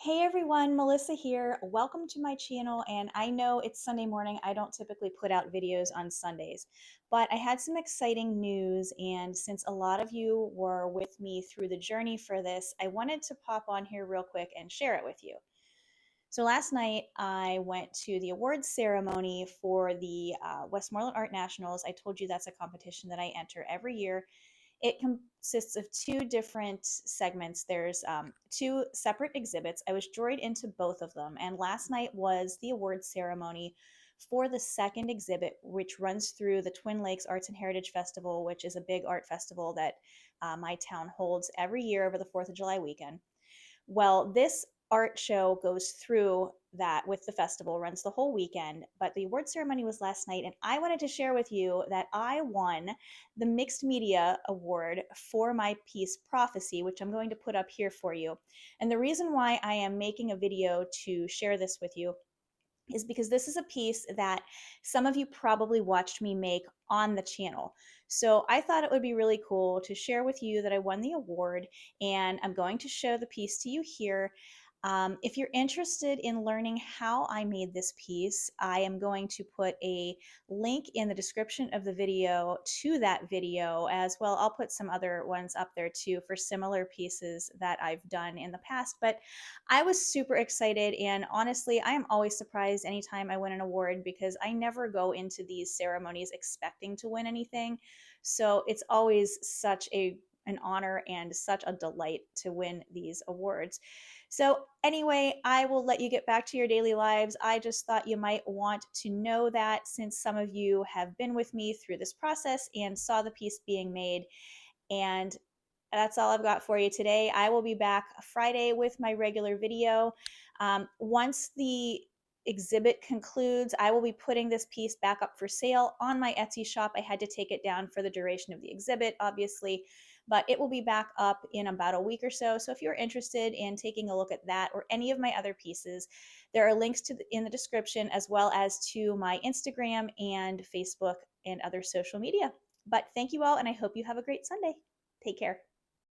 Hey everyone, Melissa here. Welcome to my channel. And I know it's Sunday morning. I don't typically put out videos on Sundays, but I had some exciting news. And since a lot of you were with me through the journey for this, I wanted to pop on here real quick and share it with you. So last night I went to the awards ceremony for the Westmoreland Art Nationals. I told you that's a competition that I enter every year. It consists of two different segments. There's two separate exhibits. I was joined into both of them, and last night was the awards ceremony for the second exhibit, which runs through the Twin Lakes Arts and Heritage Festival, which is a big art festival that my town holds every year over the 4th of July weekend. Well, this art show goes through that with the festival, runs the whole weekend, but the award ceremony was last night, and I wanted to share with you that I won the Mixed Media Award for my piece Prophecy, which I'm going to put up here for you. And the reason why I am making a video to share this with you is because this is a piece that some of you probably watched me make on the channel. So I thought it would be really cool to share with you that I won the award, and I'm going to show the piece to you here. If you're interested in learning how I made this piece, I am going to put a link in the description of the video to that video as well. I'll put some other ones up there too for similar pieces that I've done in the past, but I was super excited, and honestly, I am always surprised anytime I win an award because I never go into these ceremonies expecting to win anything. So it's always such an honor and such a delight to win these awards. So anyway, I will let you get back to your daily lives. I just thought you might want to know that since some of you have been with me through this process and saw the piece being made. And that's all I've got for you today. I will be back Friday with my regular video. Once the exhibit concludes, I will be putting this piece back up for sale on my Etsy shop. I had to take it down for the duration of the exhibit, obviously, but it will be back up in about a week or so. So if you're interested in taking a look at that or any of my other pieces, there are links in the description as well as to my Instagram and Facebook and other social media. But thank you all, and I hope you have a great Sunday. Take care.